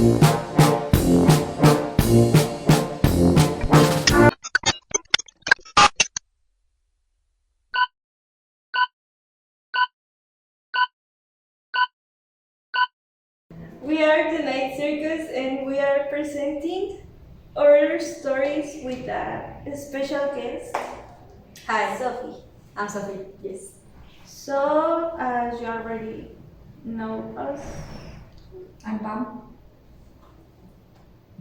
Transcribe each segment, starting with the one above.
We are the Night Circus and we are presenting our stories with a special guest. Hi, Sophie. I'm Sophie, yes. So, as you already know us, I'm Pam.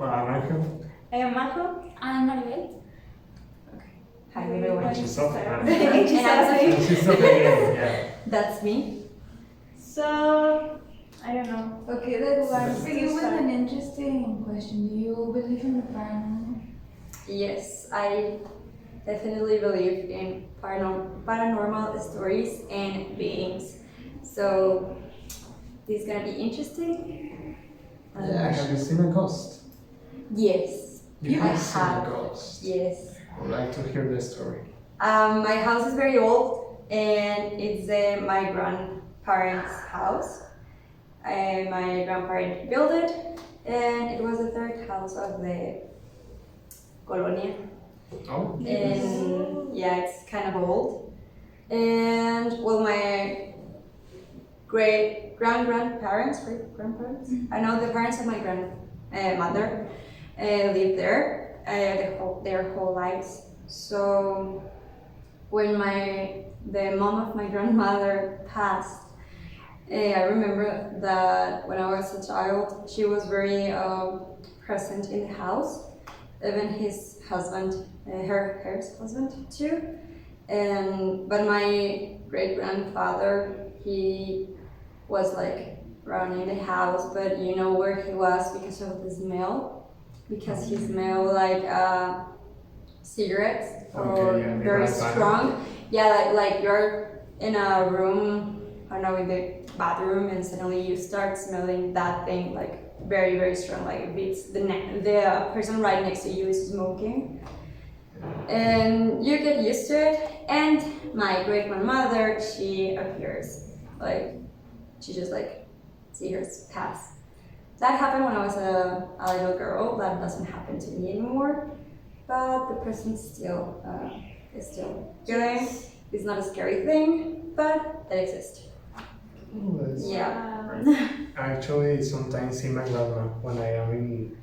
I'm Majo. I am Majo. I'm Maribel. Hi, everyone. And she's Sofia. And she's And I'm Sophie. And she's Sofia, yeah. That's me. So, I don't know. Okay, let's Let's begin with start. an interesting question. Do you believe in the paranormal? Yes, I definitely believe in paranormal stories and beings. So, this is gonna be interesting. Yeah, have you seen a ghost? Yes. You I have seen a have. ghost. Yes. I would like to hear the story. My house is very old and it's my grandparents' house. My grandparent built it and it was the third house of the colonia. Oh? And yeah, it's kind of old. And well, my grandparents, I know the parents of my grandmother lived there their whole lives. So when the mom of my grandmother passed, I remember that when I was a child, she was very present in the house. Even his husband, her husband too. But my great grandfather, he was like running the house, but you know where he was because of the smell, because he smelled like cigarettes or yeah, very that's fine. strong. Yeah, like you're in a room, I don't know, in the bathroom, and suddenly you start smelling that thing like very, very strong, like it beats the person right next to you is smoking. And you get used to it. And my great grandmother, she appears, like she just like see her pass. That happened when I was a little girl. That doesn't happen to me anymore. But the person still is still going. It's not a scary thing, but it exists. Oh, that's Yeah. I actually sometimes see my grandma when I am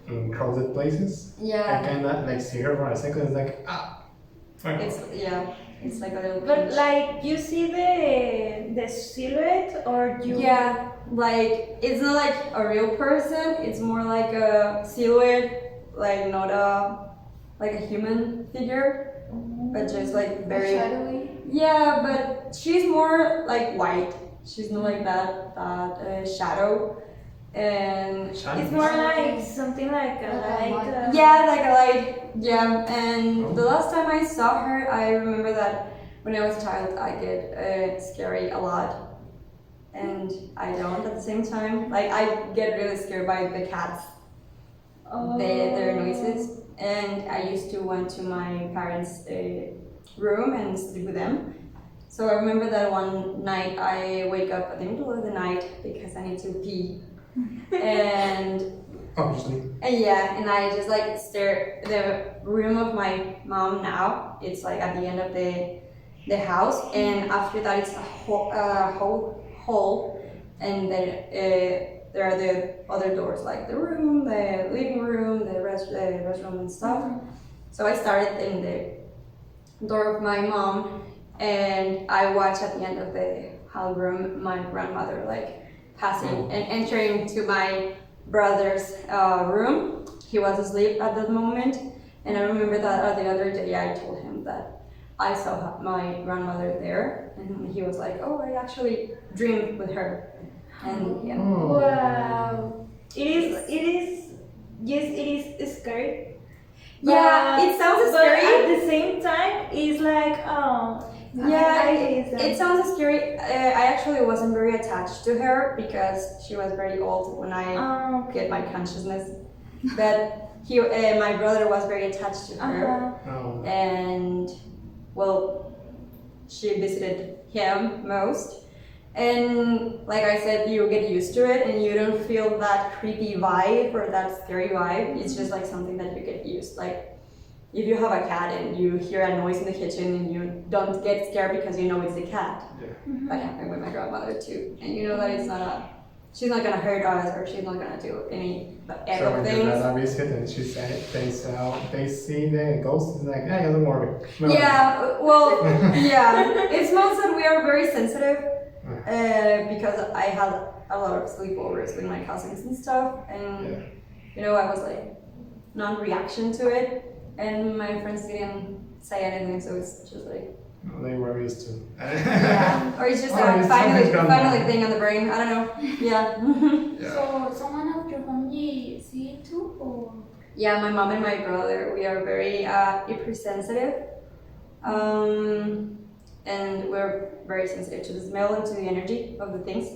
in crowded places. I Yeah. kind of like see her for a second. It's like, fuck. It's like a little. But pinch. like, you see the silhouette or you? Yeah, like it's not like a real person. It's more like a silhouette, like not a human figure, but just like very. Shadowy? Yeah, but she's more like white. She's not like that shadow, and Shiny. It's more like something like a light. yeah, like a light. Yeah, and the last time I saw her, I remember that when I was a child, I get scary a lot, and I don't at the same time. Like I get really scared by the cats, their noises, and I used to went to my parents' room and sleep with them. So I remember that one night I wake up at the middle of the night because I need to pee, and Obviously. and I just like stare. The room of my mom now, it's like at the end of the house, and after that it's a whole hall, and then there are the other doors like the room, the living room, the restroom and stuff. So I started in the door of my mom, and I watched at the end of the hall room my grandmother like passing and entering to my brother's room. He was asleep at that moment, and I remember that the other day I told him that I saw my grandmother there, and he was like, "Oh, I actually dreamed with her," and yeah. Oh. Wow. Yes, it is scary. Yeah, it sounds but scary. at the same time, it's like, Yeah, it is. it sounds scary. I actually wasn't very attached to her because she was very old when I get my consciousness. But my brother was very attached to her, Oh. and well, she visited him most. And like I said, you get used to it and you don't feel that creepy vibe or that scary vibe. It's just like something that you get used. Like if you have a cat and you hear a noise in the kitchen and you don't get scared because you know it's the cat. Yeah. That happened with my grandmother too. And you know that she's not gonna hurt us or she's not gonna do any So evil when your things. grandma visit and she say, they see the ghost, it's like, hey, don't worry. No. Yeah, well, yeah. It's most that we are very sensitive because I had a lot of sleepovers with my cousins and stuff, and you know, I was like non-reaction to it, and my friends didn't say anything, so it's just like. No, they were used to. Yeah, or it's just Oh, a it's family grandma. thing on the brain. I don't know. Yeah. So someone of your family see it too, or? Yeah, my mom and my brother, we are very hypersensitive. And we're very sensitive to the smell and to the energy of the things.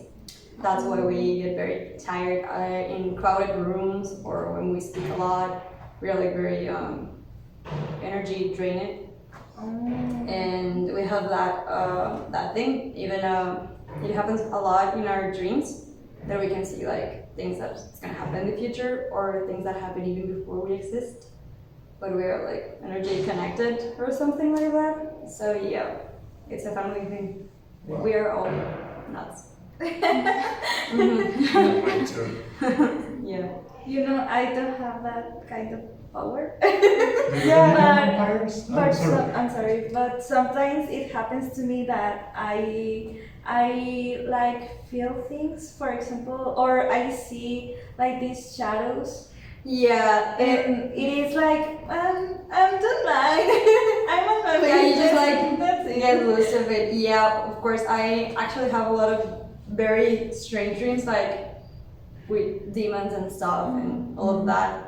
That's why we get very tired in crowded rooms or when we speak a lot. We are like very energy drained. And we have that thing. Even it happens a lot in our dreams that we can see like things that's gonna happen in the future or things that happen even before we exist. But we are like energy connected or something like that. So yeah, it's a family thing. Wow. We are all nuts. Mine too. Yeah. You know, I don't have that kind of power. Do you Yeah, believe in but- vampires? But sorry. I'm sorry, but sometimes it happens to me that I like feel things, for example, or I see like these shadows, Yeah. and it is like I'm too blind. I'm on my way. Yeah, you just like That's it. get loose of it. Yeah, of course. I actually have a lot of very strange dreams, like with demons and stuff and all of that.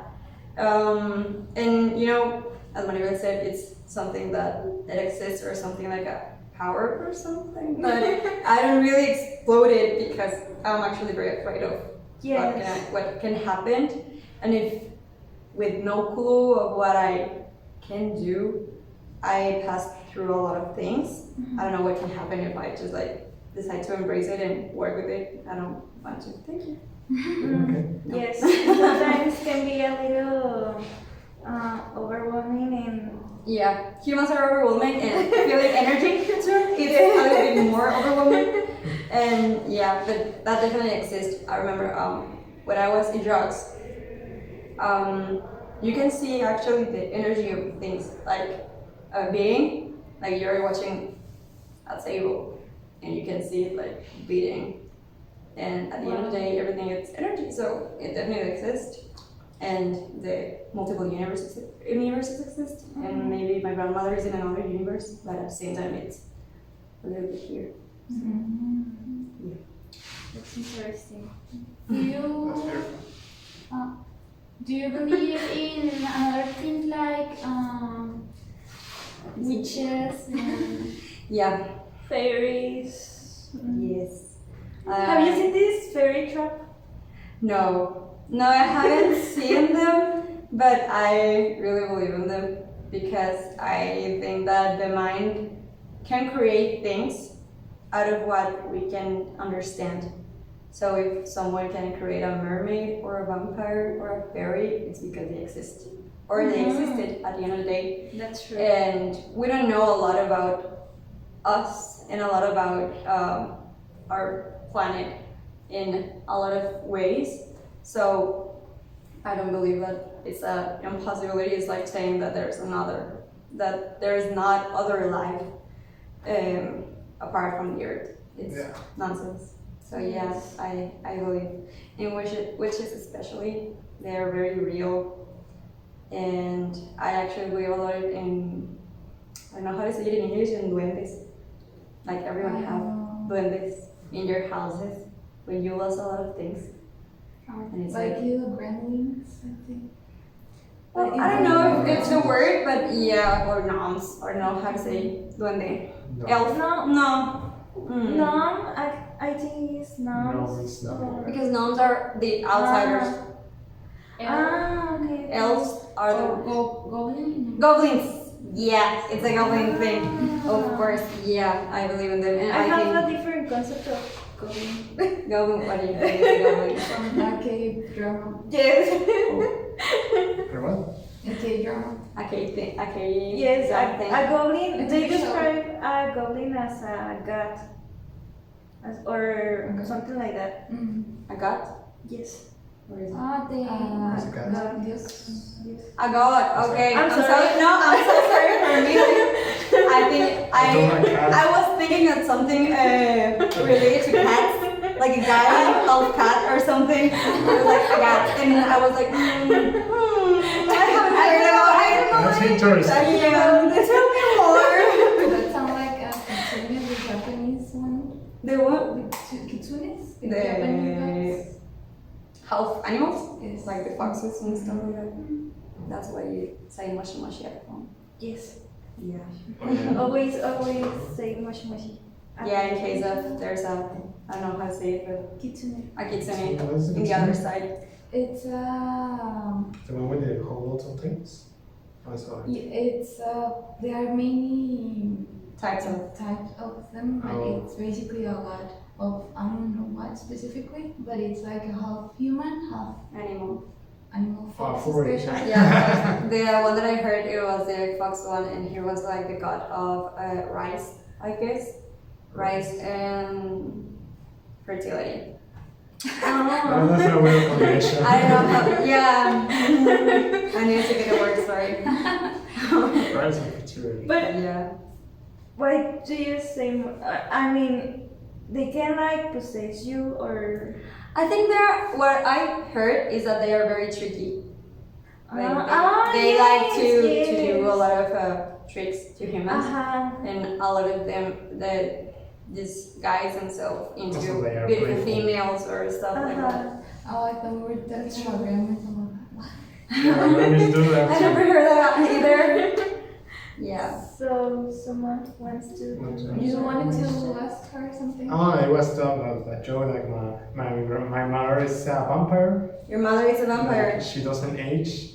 And you know, as Maribel said, it's something that exists or something like a power or something. But I don't really explode it because I'm actually very afraid of Yes. what can happen. And if with no clue of what I can do, I pass through a lot of things. I don't know what can happen if I just like decide to embrace it and work with it. I don't want to. Thank you. Okay. Yes, sometimes can be a little overwhelming and Yeah, humans are overwhelming and feeling energy too. It's a little bit more overwhelming. And yeah, but that definitely exists. I remember when I was in drugs, you can see actually the energy of things like a being, like you're watching a table and you can see it like beating. And at the end of the day, everything is energy, so it definitely exists. And the multiple universes exist, and maybe my grandmother is in another universe, but at the same time, it's a little bit here. that's interesting. Do you believe in another things like witches and Yeah. Fairies. Yes. Have you seen this fairy trap? No, I haven't seen them, but I really believe in them because I think that the mind can create things out of what we can understand. So if someone can create a mermaid or a vampire or a fairy, it's because they exist. Or they existed at the end of the day. That's true. And we don't know a lot about us and a lot about our planet in a lot of ways. So I don't believe that it's an impossibility. It's like saying that there is not other life apart from the earth. It's nonsense. So yes, I believe in witches especially. They are very real. And I actually believe a lot in, I don't know how to say it in English, in duendes. Like everyone have duendes in your houses when you lost a lot of things. And it's like little gremlins, I think. well, I don't know if it's the word, but yeah, or gnomes. I don't know how to say duende. No. Elf? No. Nom, I think it's nom. No, it's not. Because gnomes are the outsiders. Okay. Elves are the Goblin? goblins. Yeah, it's a goblin thing. Of course, yeah, I believe in them. And I I think have a different concept of Goblin. Goblin, what do you think is a goblin? From a K-drama. Yes. Or what? A K-drama. Yes, something. a goblin. It's They a show. describe a goblin as a god, or Okay. something like that. A god? Yes. What is it? What's a god? Dios. Yes. A god, okay. I'm sorry. No, I'm so sorry for me. I think I don't like cats. I was thinking of something related to cats, like a guy half cat or something. It was like a cat, and I was like, I haven't heard about it. That's interesting. Yeah, tell me more. That sounds like a kitsune, the Japanese one. The what? With kitsunes? The The Japanese half animals, dogs. Yes. like the foxes and stuff like that. That's why you say mushy mushy at home. Yes. Yeah. Always say mushy mushy. Yeah, in case of there's a, I don't know how to say it, but Kitsune. a kitsune What is a in the kitsune? other side. It's The one with the whole lots of things? Oh, sorry. there are many Types of. types of them, but Oh. it's basically a lot of, I don't know what specifically, but it's like a half human, half Animal. animal fox furry. especially. Yeah, the one that I heard, it was the fox one, and he was like the god of rice, I guess. Rice and fertility. Oh, that's a weird combination. I don't know how, yeah. I need to get a word, sorry. Right, so fertility. But Yeah. why do you say? I mean, they can like possess you, or I think what I heard is that they are very tricky. Like, they yes, like to do a yes. lot of tricks to humans. And a lot of them, these guys themselves into Also, they are beautiful playful. females or stuff like that. Oh, I thought we were talking about gremlins. I'm like, what? Yeah, gremlins do that I too. never heard that either. Yeah. So someone wants to. You wanted to ask her something? Oh, it was about a joke like my mother is a vampire. Your mother is a vampire. She doesn't age,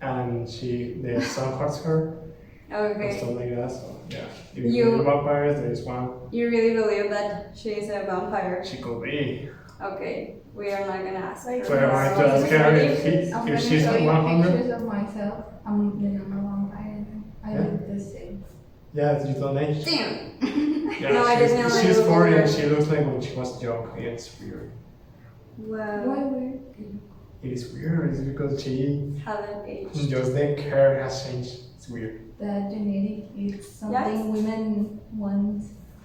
and the sun hurts her and Okay. stuff like that. So yeah, if You- you vampires, there is one. You really believe that she is a vampire? She could be. Okay. We are not gonna ask her. So I wanted to ask her I'm if gonna she's show you 100. pictures of myself. I'm a vampire. I Yeah. look the same. Yeah, you don't age. Damn. Yeah, No, I she's, didn't know she's you 40 were- and she looks like when she was young. It's weird. Wow. Why weird? It is weird. It's because she Haven't aged. just the hair has changed. It's weird. That genetic is something Yes. women want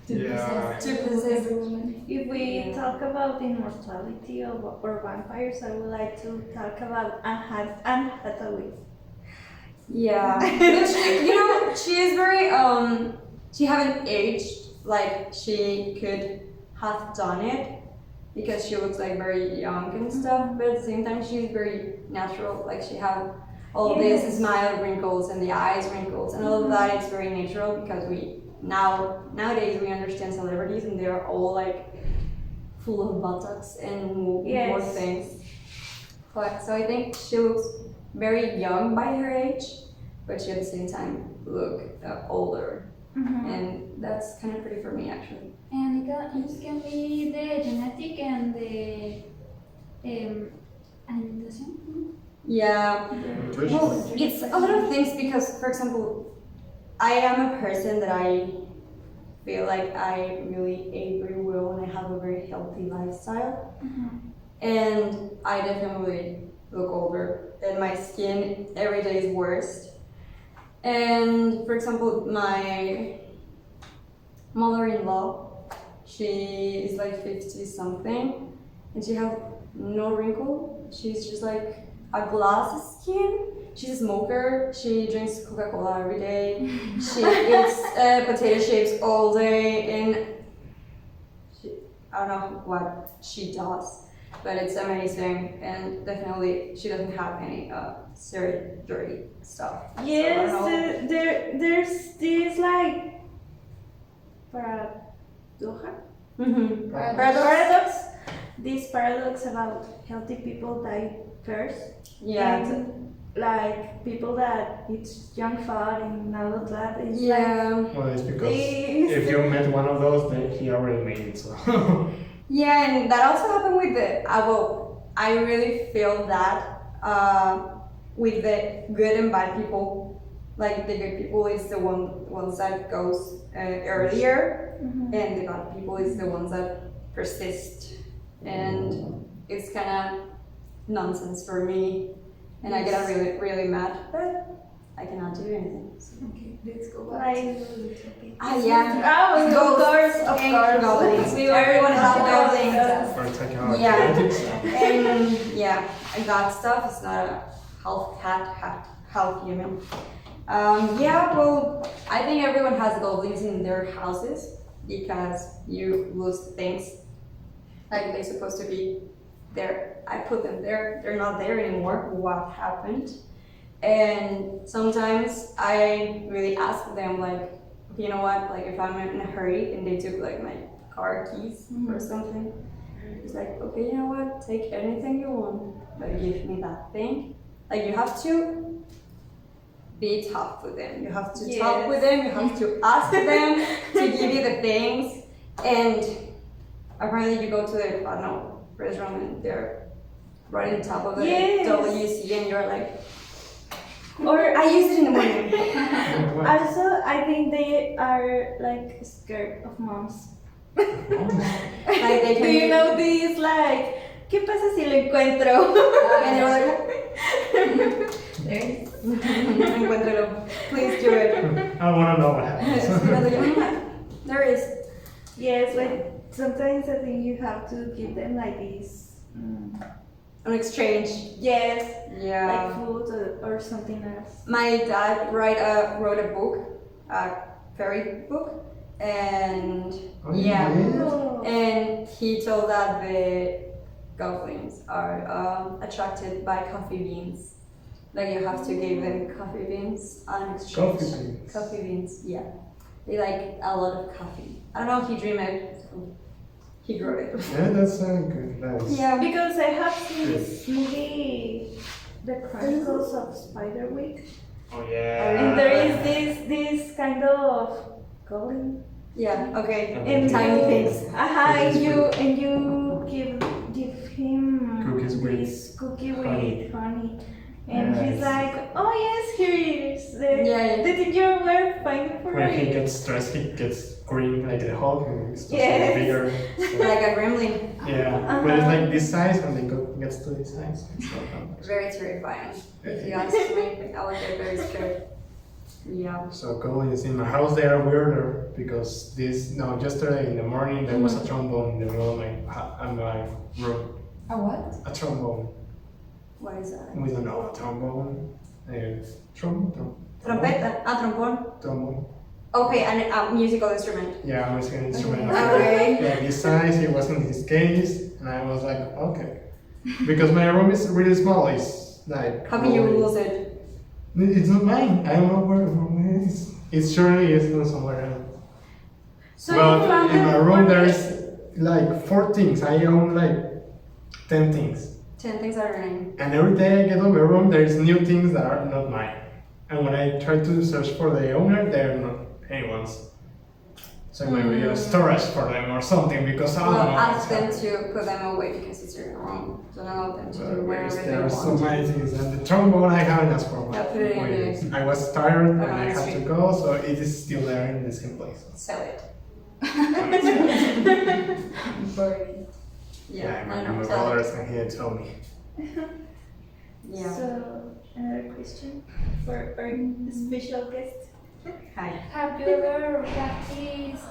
to Yeah. possess. To possess. Every woman. If we Yeah. talk about immortality or vampires, I would like to talk about Anne Hathaway. Yeah. But she is very she haven't aged like she could have done it because she looks like very young and stuff, but at the same time she's very natural. Like she have all Yes. this smile wrinkles and the eyes wrinkles and all of that. It's very natural because nowadays we understand celebrities and they're all like full of buttocks and more Yes. things. But so I think she looks very young by her age, but she at the same time look older, and that's kind of pretty for me actually. And it can be the genetic and the alimentation. Yeah. Nutrition. Well, it's a lot of things because, for example, I am a person that I feel like I really ate very well and I have a very healthy lifestyle. And I definitely look older and my skin every day is worse. And for example, my mother-in-law, she is like 50 something and she has no wrinkle. She's just like a glass skin. She's a smoker. She drinks Coca-Cola every day. She eats potato chips all day, and I don't know what she does, but it's amazing. And definitely, she doesn't have any surgery stuff. Yes, So I don't know. there's this like paradox. Paradox. This paradox about healthy people die first. Yeah. And like people that eat junk food and all of that is Yeah. Well, it's because They- if you met one of those, then he already made it. So Yeah, and that also happened with the. Well, I really feel that with the good and bad people. Like the good people is the ones that goes earlier, and the bad people is the ones that persist. And it's kind of nonsense for me, and I get really really mad, but I cannot do anything. So. Okay, let's go back Like- to the topic. Yeah. Oh, of course, of course. Goblins. We everyone loves goblins. We're talking about Yeah. genetics. And yeah, and that stuff is not a half cat, half human. Yeah, well, I think everyone has goblins in their houses because you lose things like they're supposed to be there. I put them there, they're not there anymore. What happened? And sometimes I really ask them, like, you know what, like if I'm in a hurry and they took like my car keys or something, it's like, okay, you know what, take anything you want, but give me that thing. Like you have to be tough with them. You have to talk with them. You have to ask them to give you the things. And apparently, you go to the restaurant and they're right on top of the WC, and you're like, or I use it in the morning. Also, I think they are like scared of moms. Like they can Do you know this? Like, ¿qué pasa si lo encuentro? And they're like, encuéntralo. Please do it. I want to know what happens. There is. Yes, like sometimes I think you have to give them like this. An exchange. Yes, Yeah. like food or something else. My dad wrote a book, a fairy book, and Oh, yeah, Oh. and he told that the goblins are attracted by coffee beans. Like you have to give them coffee beans on exchange. Coffee beans. Coffee beans, yeah. They like a lot of coffee. I don't know. He dreamed it. So he wrote it. Yeah, that's good. Nice. Yeah. Because I have seen this movie, The Chronicles of Spiderwick, Oh yeah. and there is this kind of goblin. Yeah. Okay. And Tiny you, things. and you give him Cookies with this cookie with honey. honey. And he's Nice. like, oh yes, here it is. The, Yeah. the thing you were finding for When he me. gets stressed, he gets green like the Hulk, and it's just Yes. bigger. So, Like a gremlin. yeah, but it's like this size, and then gets to this size. It's not that much. Very terrifying. If you ask me, I would get very scared. Yeah. So goblins in my house, they are weirder because yesterday in the morning there was a trombone in the middle of my room. A what? A trombone. What is that? We don't know a trombone. Trombone. Trompeta. Trombone. Trombone. Okay, and a musical instrument. Yeah, a musical instrument. Okay. Yeah, this size, it was in this case, and I was like, okay. Because my room is really small, it's like. How can you lose it? It's not mine. I don't know where it is. It surely is not somewhere else. So you But found in my them room, for there's like 4 things. I own like 10 things. 10 things that are named. And every day I get to my room, there's new things that are not mine. And when I try to search for the owner, they're not anyone's. So it might be a storage for them or something because I don't Well, know. ask them what's happening. to put them away because it's your room. Don't allow them to do whatever they There are so want. many things. And the trombone I haven't asked for. Yeah, put it in the- I was tired and Put it on I the had to street. go, so it is still there in the same place. Sell it. Burn. Yeah, my I know. my Sell brothers it. are here to tell me. Yeah. So another question for our special guest. Hi. Have you ever practiced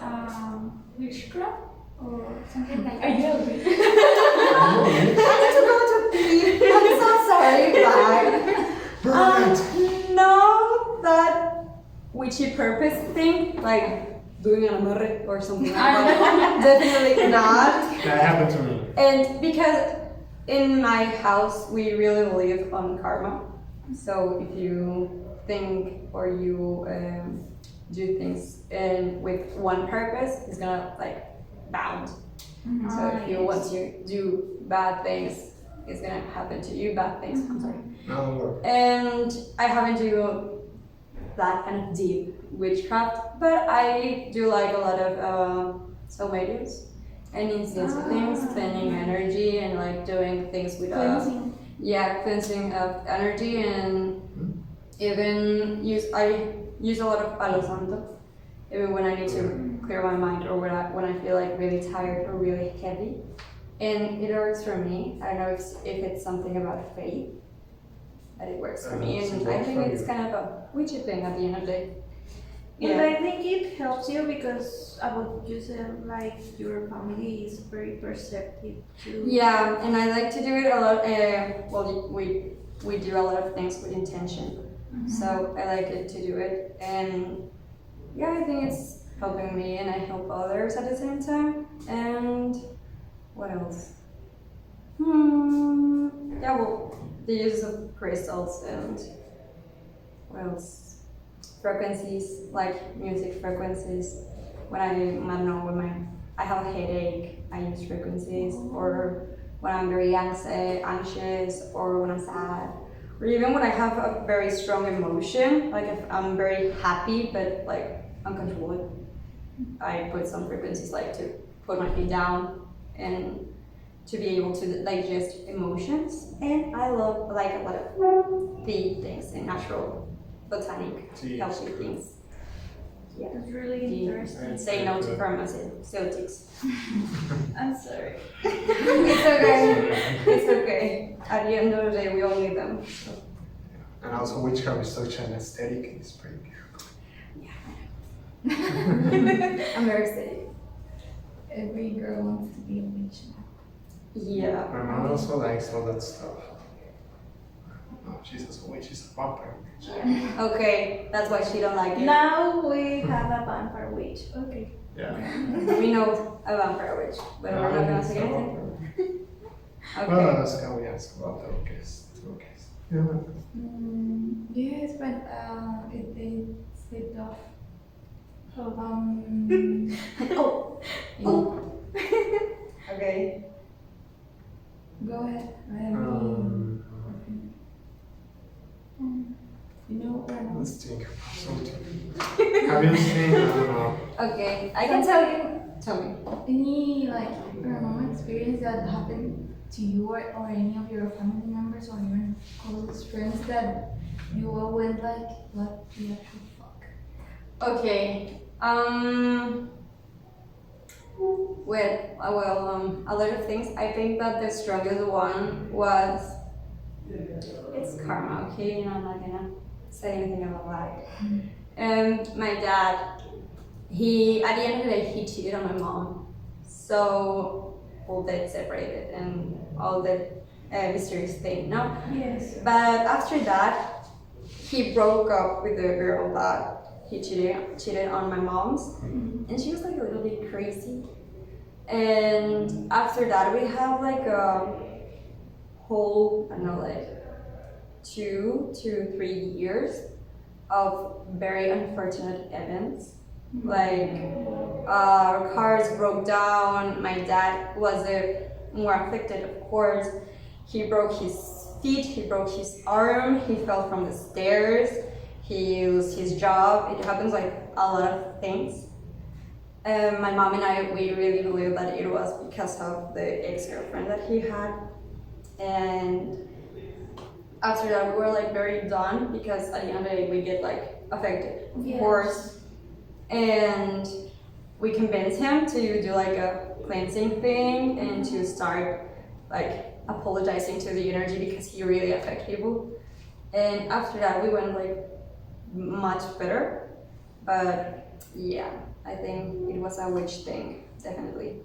witchcraft or something like that? I need to go to pee. I'm so sorry. Bye. Perfect. No, that witchy purpose thing, like doing an amarre or something like that. Definitely not. That happened to me. And because in my house we really believe on karma. So if you think or you do things and with one purpose, it's gonna like bound. So if you want to do bad things, it's gonna happen to you. Bad things. I'm sorry. No work. And I haven't do that kind of deep witchcraft, but I do like a lot of soul mediums, any sense of things, cleaning energy and like doing things with Cleansing. cleansing of energy, and even I use a lot of Palo Santo, even when I need to clear my mind or when I feel like really tired or really heavy, and it works for me. I don't know if it's something about faith, but it works for me, and I think it's kind of a witchy thing at the end of the day. And I think it helps you because about you said like your family is very perceptive too. Yeah, and I like to do it a lot. Well, we do a lot of things with intention, so I like it to do it, and yeah, I think it's helping me, and I help others at the same time. And what else? Yeah, well, the use of crystals and what else? Frequencies, like music frequencies. When I don't know, when I have a headache, I use frequencies, or when I'm very anxious, or when I'm sad, or even when I have a very strong emotion, like if I'm very happy but like uncontrollable, I put some frequencies like to put my feet down and to be able to digest emotions. And I love like a lot of tea things and natural botanic healthy things. Yeah. That's really interesting. Say no to pharmaceutics. I'm sorry. It's okay. It's okay. At the end of the day, we all need them. And also, witchcraft is such an aesthetic. It's pretty beautiful. I'm very excited. Every girl wants to be a witch now. Yeah. My mom also likes all that stuff. No, she's a witch. She's a vampire witch. Okay, that's why she don't like it. Now we have a vampire witch. Okay. Yeah. We know a vampire witch, but we're not gonna say anything. Well, Okay. that's how we ask about the guests. Yeah. Yes, but it slipped off. Oh. Okay. Go ahead. You know or not? Let's think about something. Have you seen, I don't know, Okay, I can tell you. Tell me. Any like paranormal experience that happened to you or any of your family members or even close friends that you all went like, what the actual fuck? Okay. A lot of things. I think that the strongest one was it's karma. Okay, you know, I'm not gonna say anything about that. And my dad, at the end of the day, he cheated on my mom. So all that separated and all that mysterious thing, no? Yes. But after that, he broke up with the girl that he cheated on my mom's, and she was like a little bit crazy. And after that, we have like a whole, I don't know, like 2 to 3 years of very unfortunate events. Like our cars broke down. My dad was more affected, of course. He broke his feet, he broke his arm, he fell from the stairs, he lost his job. It happens like a lot of things. My mom and I, we really believe that it was because of the ex-girlfriend that he had. And after that, we were like very done because at the end of the day, we get like affected, of course. And we convinced him to do like a cleansing thing and to start like apologizing to the energy because he really affected people. And after that, we went like much better. But yeah, I think it was a witch thing, definitely.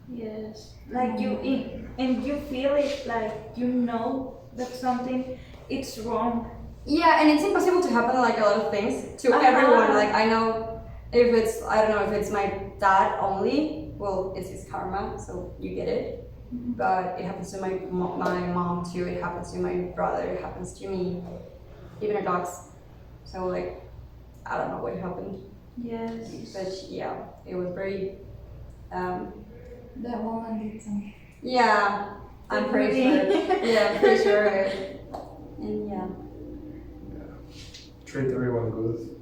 Yes. Like and you feel it, like you know that something it's wrong. Yeah, and it's impossible to happen like a lot of things to everyone. Like I know if it's, I don't know if it's my dad only, well, it's his karma, so you get it. But it happens to my mom too, it happens to my brother, it happens to me, even our dogs. So like, I don't know what happened. Yes. But yeah, it was very, That woman did something. yeah, I'm pretty sure. Yeah, I'm pretty sure. And yeah. treat everyone good.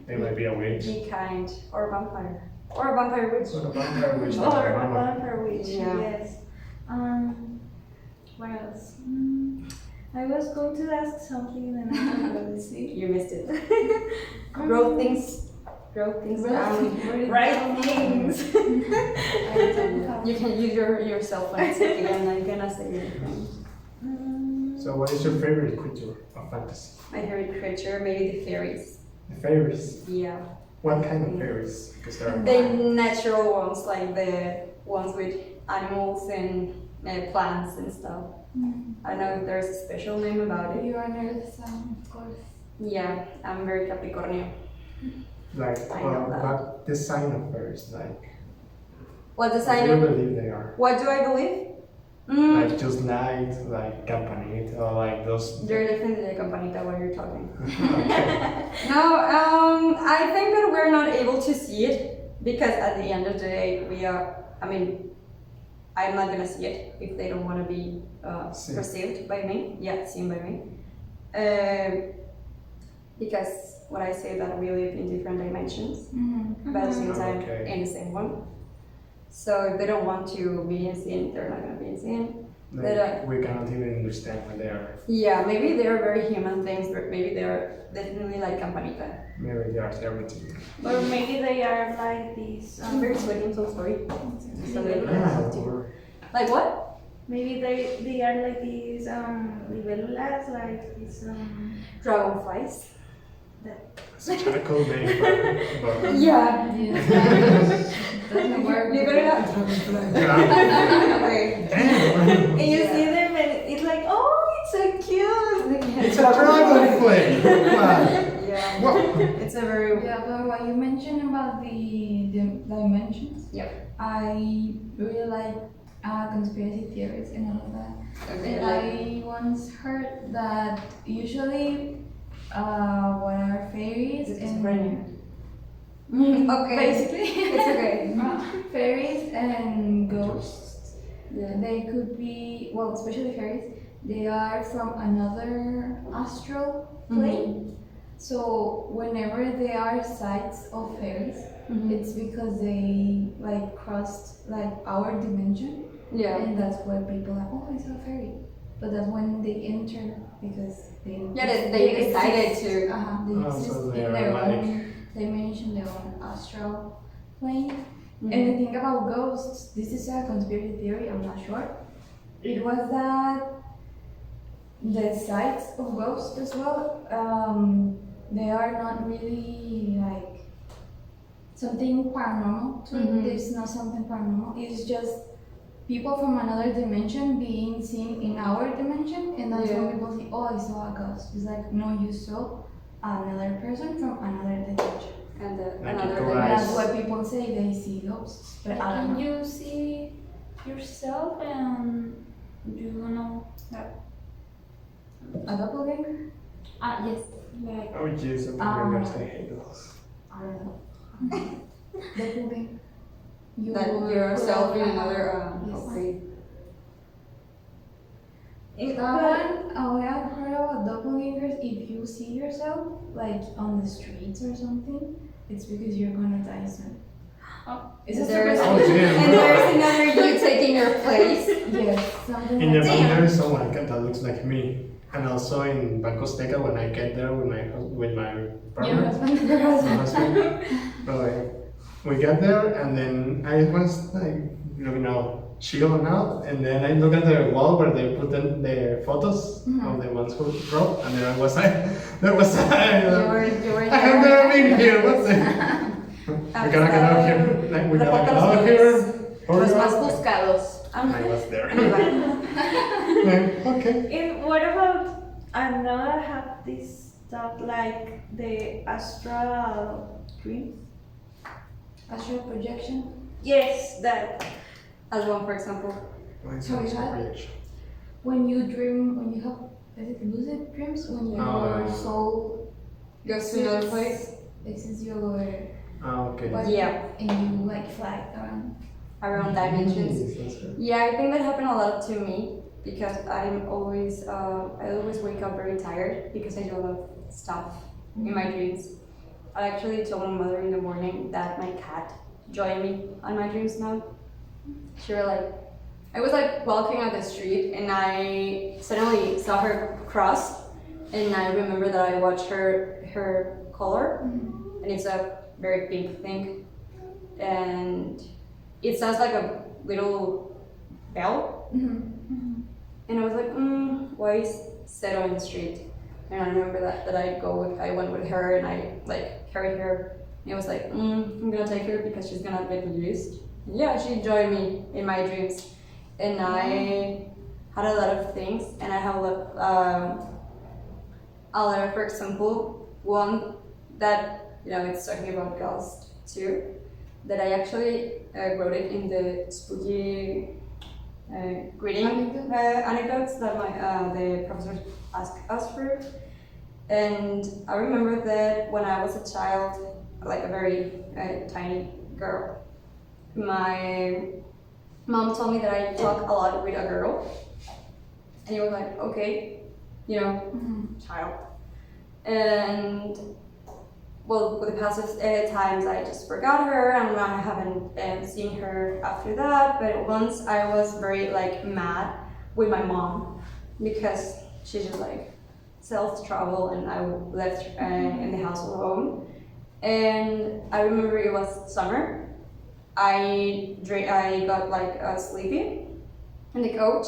They might be a witch. Be kind or vampire. Or a vampire witch. Or a vampire witch. Or a vampire witch, Yeah. yes. What else? I was going to ask something and I forgot it. See? You missed it. Grow things down. Right things. You can use your cell phone. It's okay. I'm not gonna say anything. So what is your favorite creature of fantasy? My favorite creature, maybe the fairies. The fairies. Yeah. What kind of fairies? Because there are The natural ones, like the ones with animals and plants and stuff. I don't know if there's a special name about it. You are an earth sign, of course. Yeah, I'm very Capricornio. like I know that. what the sign of fairies like? What the What sign? do you believe they are? What do I believe? Like just light, like campanita, or like those. They're definitely the campanita while you're talking. Okay. No, I think that we're not able to see it because at the end of the day, I'm not gonna see it if they don't want to be Seen. perceived by me. Yeah, seen by me. Because when I say that we live in different dimensions, but at the same time Okay. in the same one. So if they don't want to be seen, they're not gonna be seen. Like, we cannot even understand what they are. Yeah, maybe they are very human things, but maybe they are definitely like campanita. Maybe they are everything. Or maybe they are like these. I'm very sweaty, I'm so sorry. So they Or like what? Maybe they are like these libélulas, like these Dragonflies. such a cool name for but Yeah. Doesn't work. Leave it up. yeah. Okay. Damn. and you Yeah. see them and it's like, oh, it's so cute. It's a dragonfly. Wow. Yeah. Wow. It's a very Yeah, but what you mentioned about the dimensions, Yep. I really like conspiracy theories and all of that. Okay. And I once heard that usually what are fairies It's and raining. Okay. basically It's okay. fairies and ghosts, Yeah. they could be, well, especially fairies, they are from another astral plane. So whenever there are sights of fairies, it's because they like crossed like our dimension, Yeah. and that's why people are, oh, I saw a fairy. But that's when they enter because they Yeah, they decided exist. to. They Oh, exist so they in are their like- own dimension, their own astral plane. And the thing about ghosts, this is a conspiracy theory, I'm not sure. It was that the sights of ghosts as well, they are not really like something paranormal to it. There's not something paranormal. It's just people from another dimension being seen in our dimension, and that's when people say, oh, I saw a ghost. It's like, no, you saw another person from another dimension. And Like another you thing. guys- That's why people say they see ghosts. But I don't Can know. you see yourself and do you know that? A doppelganger? Yes. Like Oh jeez, I hate those. I don't know. Doppelganger. That yourself in another. Yes. Okay. it, That but, one, oh, I've heard about doppelgangers. If you see yourself like on the streets or something, it's because you're gonna die soon. Is it There's- Oh, damn. And there's another you taking your place. Yes, something In the like bank that. there is someone that looks like me. And also in Banco Azteca when I get there with my Your partner. husband. My husband. So we get there and then I was like, chilling out, and then I look at the wall where they put the photos of the ones who dropped, and there was I You were I have never been here. What's it? We gotta get out of here. Like we gotta get out of here. Hurry Los más up. buscados. I was there. Anyway. Yeah, okay. what about another have this stuff like the astral dreams? Astral projection. Yes, that. As one, for example. So you had- When you dream, when you have, is it lucid dreams? When your Oh. soul Goes to another place. exits your Okay. body Yeah. and you like fly around. Around dimensions. That's good. Yeah, I think that happened a lot to me because I always wake up very tired because I do a lot of stuff in my dreams. I actually told my mother in the morning that my cat join me on my dreams now. She was like, I was like walking on the street and I suddenly saw her cross, and I remember that I watched her color, and it's a very pink thing, and it sounds like a little bell, and I was like, why is set on the street? And I remember that I went with her and I like carried her. And it was like, I'm gonna take her because she's gonna get used. And yeah, she joined me in my dreams, and I had a lot of things, and I have a lot of, for example, one that it's talking about ghosts too. That I actually wrote it in the spooky greeting anecdotes that the professors asked us for. And I remember that when I was a child, like a very tiny girl, my mom told me that I talk a lot with a girl, and it was like, okay, child. And well, with the past times, I just forgot her, and I haven't seen her after that. But once I was very like mad with my mom because she just like self-travel, and I left in the house alone. And I remember it was summer. I got like sleepy in the couch,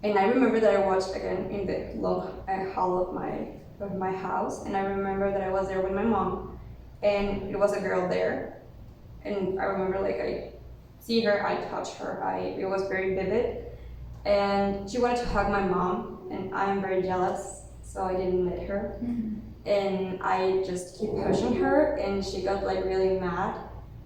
and I remember that I watched again in the long hall of my house, and I remember that I was there with my mom, and it was a girl there, and I remember like I see her, I touch her, it was very vivid, and she wanted to hug my mom, and I'm very jealous, so I didn't let her, and I just keep pushing her, and she got like really mad,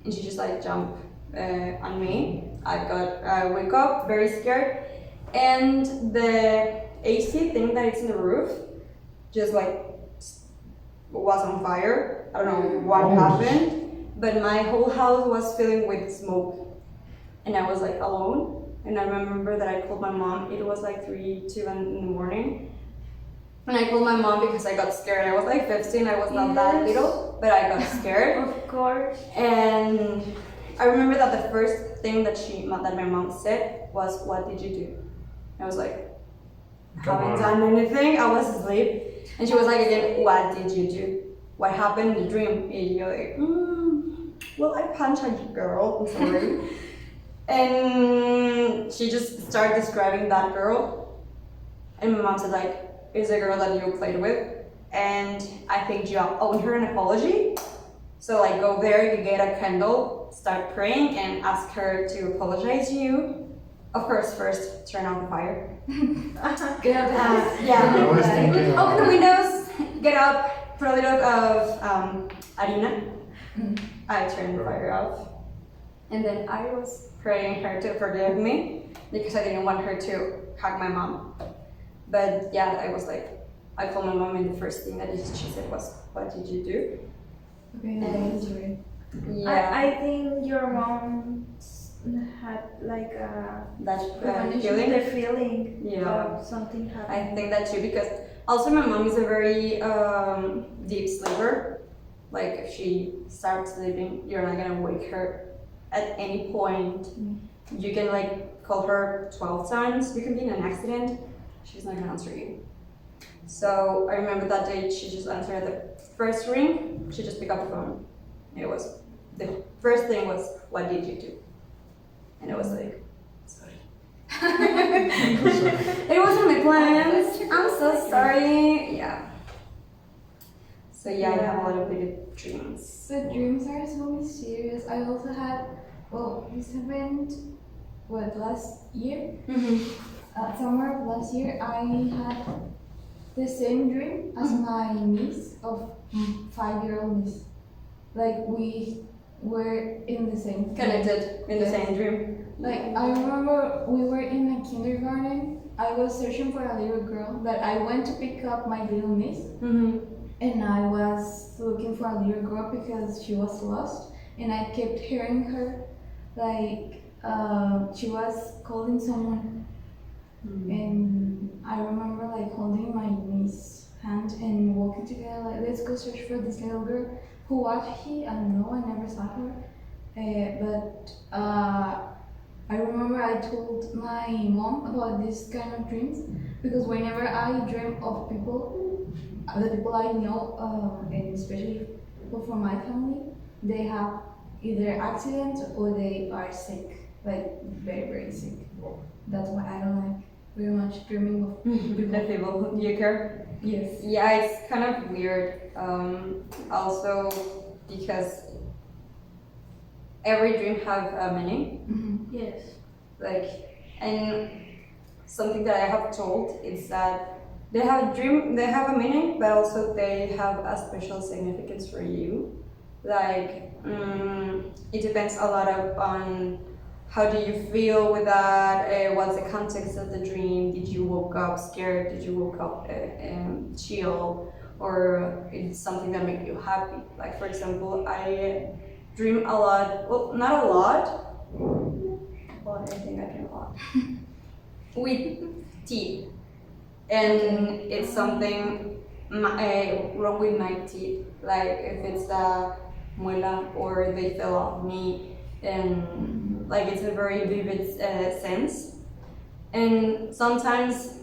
and she just like jumped on me. I wake up very scared, and the AC thing that it's in the roof just like was on fire. I don't know what happened, but my whole house was filling with smoke, and I was like alone. And I remember that I called my mom. It was like 2 in the morning, and I called my mom because I got scared. I was like 15. I was not that little, but I got scared. Of course. And I remember that the first thing that my mom said was, "What did you do?" I was like, "Haven't done anything. I was asleep." And she was like again, "What did you do? What happened in the dream?" And you're like, well, I punched a girl, I'm sorry. And she just started describing that girl. And my mom said like, "Is a girl that you played with, and I think you owe her an apology. So like go there, you get a candle, start praying, and ask her to apologize to you. Of course, first turn on the fire. I was thinking Open the windows, get up, put a little of harina. I turned the fire off, and then I was praying her to forgive me because I didn't want her to hug my mom. But yeah, I was like, I called my mom, and the first thing that she said was, "What did you do?" Okay, that's weird. Yeah, I think your mom had like that feeling, feeling. the feeling Yeah. of something I happening. think that too, because also my mom is a very deep sleeper. Like if she starts sleeping, you're not gonna wake her at any point. You can like call her 12 times. You can be in an accident. She's not gonna answer you. So I remember that day she just answered at the first ring. She just picked up the phone. It was the first thing was, "What did you do?" And it was like, "Sorry." It wasn't my plans. I'm so sorry. Yeah. So yeah, I have a lot of vivid dreams. The dreams are so mysterious. I also had, well, this happened, last year? Summer of last year, I had the same dream as my niece, of 5-year-old niece. Like we were in the same Connected in the same dream. Like I remember we were in a kindergarten. I was searching for a little girl that I went to pick up my little niece, and I was looking for a little girl because she was lost, and I kept hearing her like she was calling someone, and I remember like holding my niece's hand and walking together like, let's go search for this little girl. Who was she? I don't know. I never saw her. But I remember I told my mom about this kind of dreams because whenever I dream of people, the people I know, and especially people from my family, they have either accidents or they are sick, like very, very sick. That's why I don't like very much dreaming of The people who you care. Yes. Yeah, it's kind of weird. Also because every dream have a meaning. Mm-hmm. Yes. Like, and something that I have told is that they have a dream, they have a meaning, but also they have a special significance for you. Like, it depends a lot on how do you feel with that, what's the context of the dream, did you woke up scared, did you woke up chill, or it's something that makes you happy. Like, for example, I dream a lot, well, not a lot, well, I think I dream a lot, with teeth. And it's something wrong with my teeth, like if it's the muela or they fell off me, and like it's a very vivid sense. And sometimes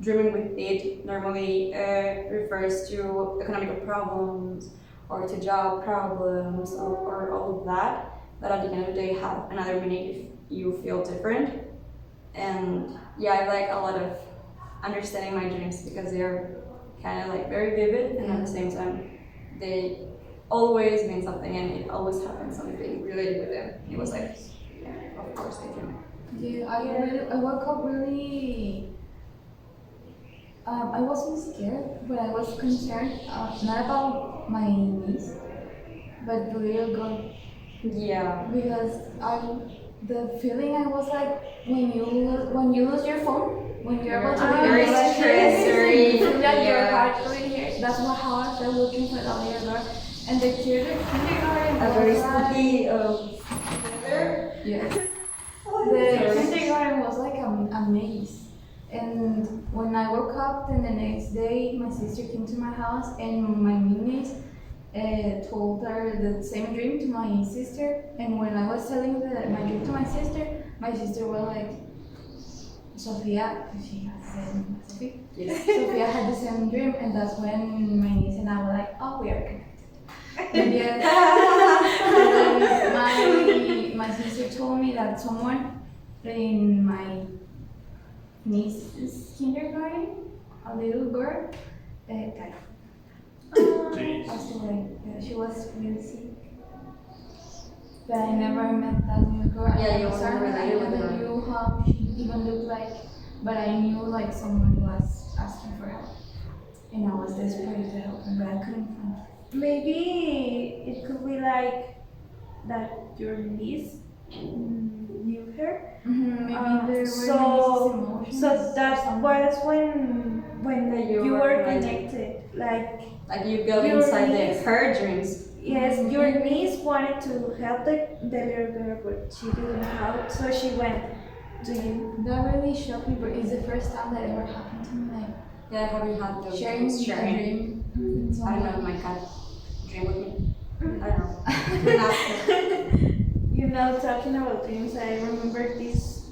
dreaming with teeth normally refers to economic problems or to job problems or all of that, but at the end of the day have another meaning if you feel different. And yeah, I like a lot of understanding my dreams because they're kind of like very vivid, and at the same time they always mean something, and it always happens something related with them. It was like, yeah, of course I dream. Yeah, I woke up really. I wasn't scared, but I was concerned. Not about my niece, but the little girl. Yeah. Because the feeling I was like when you lose your phone, when you're about to very like, stressed, very- you feel like your yeah. heart really hurts. That's how I felt looking for the little girl. And the kindergarten A very was like, spooky. yes. The kindergarten was like a maze. And when I woke up, then the next day, my sister came to my house, and my niece told her the same dream to my sister. And when I was telling my dream to my sister was like, Sofia, she said Sophie. Yes. Sofia had the same dream, and that's when my niece and I were like, oh, we are connected. And yes, and then my sister told me that someone in my niece's kindergarten, a little girl, died. Passed away. Yeah, she was really sick. But I never met that little girl. Yeah, you I saw never her. I related with never her. knew how she even looked like, but I knew like someone was asking for help, and I was desperate to help her, but I couldn't find her. Maybe it could be like that your niece knew her. Maybe there were So emotions. that was when That you you were were connected. connected. Like Like you go Your inside niece- her dreams. yes, your niece wanted to help the little girl, but she didn't know how, so she went to you. That really shocked me, but it's the first time that ever happened to me. Like Yeah, I haven't had those sharing dreams. a dream. with I don't know if someone. my cat dream with me. I don't know. Don't ask her. You know, talking about dreams, I remember this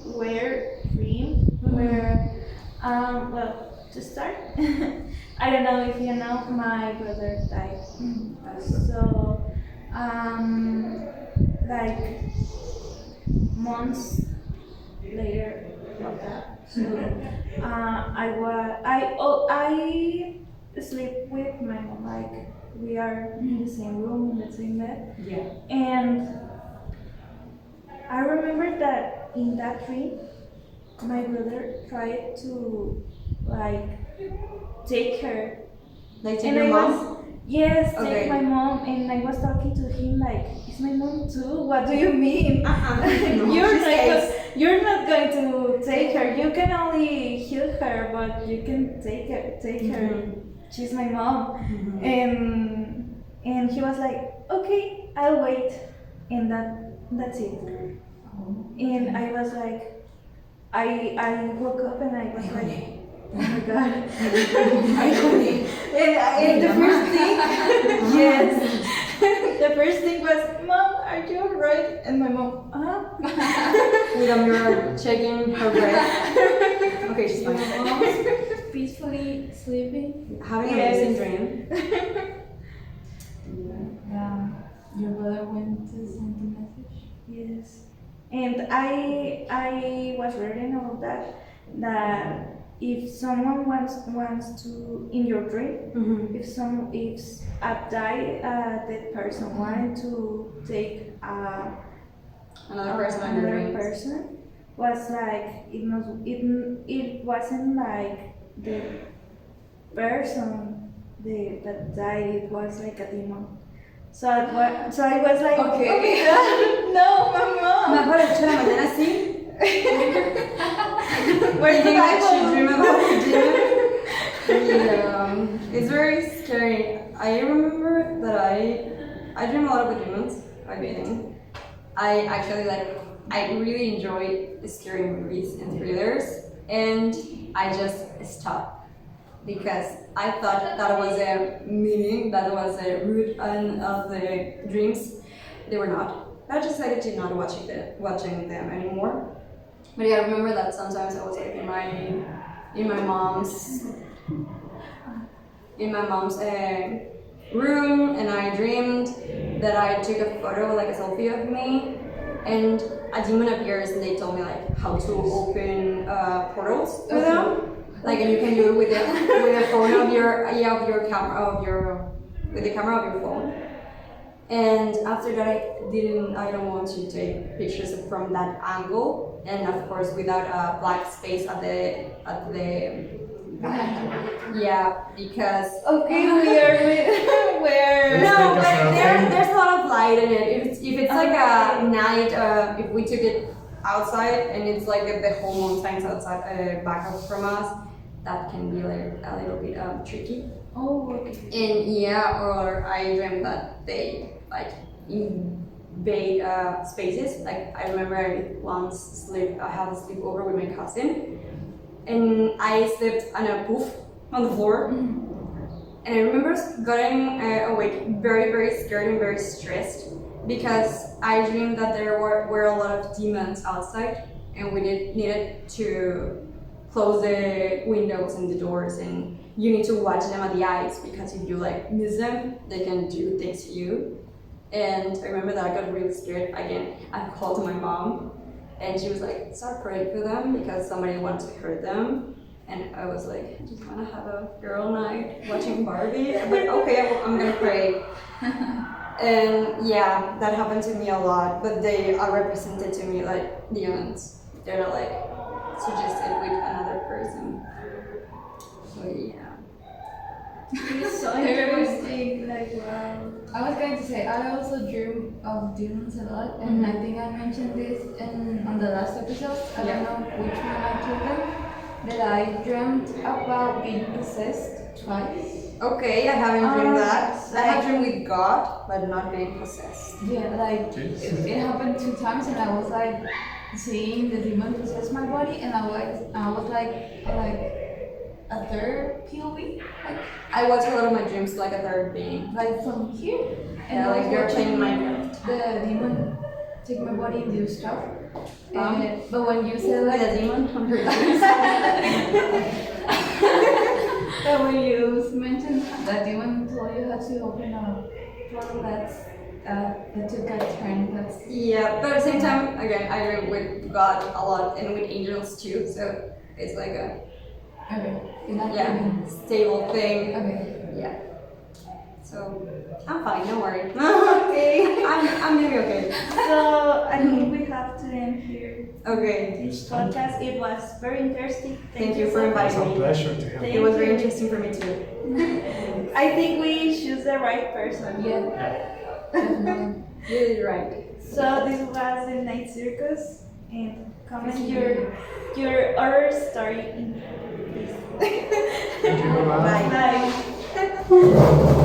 weird dream where, well, to start, I don't know if you know, my brother died. So, like months later of that, so I sleep with my mom. Like we are in the same room, in the same bed. Yeah. And I remember that in that dream, my brother tried to like take her. Like take And your I mom? was, yes, Okay. take my mom, and I was talking to him like, is my mom too? What do you mean? No, you're she not, stays. you're not going to take her. You can only heal her, but you can take her. She's my mom. And he was like, okay, I'll wait, and that's it. And I was like, I woke up and I was like, oh my god. And the first thing, yes. the first thing was, Mom, are you alright? And my mom, With a mirror checking her breath. Okay, she's Your fine. mom was peacefully sleeping. Having an Yes. amazing dream. Yeah. Your brother went to send a message. Yes, and I was reading about that if someone wants to in your dream, Mm-hmm. if a dead person wanted to take Another person on your another dreams. person, was like it wasn't like the person that died. It was like a demon. So I was like, Okay. oh my God, no, mama. Mejor el 8 de la mañana así. Where's the Thinking that she Bible? dream about the demon. Yeah, it's very scary. I remember that I dream a lot about demons. I mean, I really enjoy scary movies and thrillers, and I just stopped because I thought that was a meaning, that was a root of the dreams. They were not. I decided to not watching them anymore. But yeah, I remember that sometimes I was like in my mom's room, and I dreamed that I took a photo, like a selfie of me, and a demon appears, and they told me like how to open portals with them. Like, and you can do it with the phone of your camera with the camera of your phone. And after that, I don't want to take pictures from that angle, and of course without a black space at the yeah, because Okay, we are where? no, Let's but take a selfie. there's a lot of light in it. If it's like a night, if we took it outside and it's like the whole mountains outside back up from us, that can be like a little bit tricky. Oh, okay. And yeah, or I dreamt that they like invade spaces. Like I remember I once I had a sleepover with my cousin, and I slept on a poof on the floor. And I remember getting awake very, very scared and very stressed because I dreamed that there were a lot of demons outside, and we needed to close the windows and the doors, and you need to watch them at the eyes because if you like miss them, they can do things to you. And I remember that I got really scared. Again, I called my mom, and she was like, start praying for them because somebody wants to hurt them. And I was like, I just want to have a girl night watching Barbie. But okay, I'm gonna pray. And yeah, that happened to me a lot. But they are represented to me like demons. They're not like suggested with another person. So yeah. It's so interesting. Like, wow. I was going to say, I also dream of demons a lot, and I think I mentioned this on the last episode. I don't know which one I told them. That I dreamt about being possessed twice. Okay, I haven't dreamed that. I have like- dreamed with God, but not being possessed. Yeah, like Jeez. it happened 2 times, and I was like seeing the demon possess my body, and I was like a third POV, I watch a lot of my dreams like a third being. like from here, and Yeah, I was like you're watching playing Minecraft. the demon take my body and do stuff. Um, But when you said Like like a demon on her dreams. But when you mentioned that demon told you how to open a portal, that took a turn. That's Yeah, but at the same time, again, I dream with God a lot and with angels too, so it's like a okay. You're not dreaming. stable thing. Okay. Yeah. So I'm fine, don't worry. Okay. I'm gonna be okay. So I think we have to end here Okay. this podcast. It was very interesting. Thank you for so It's inviting a me. pleasure to have Thank you. It was very you. interesting for me too. I think we choose the right person. Yeah. Definitely. You did right. So this was the Night Circus, and comment your horror story in this. Thank you. Bye. Bye.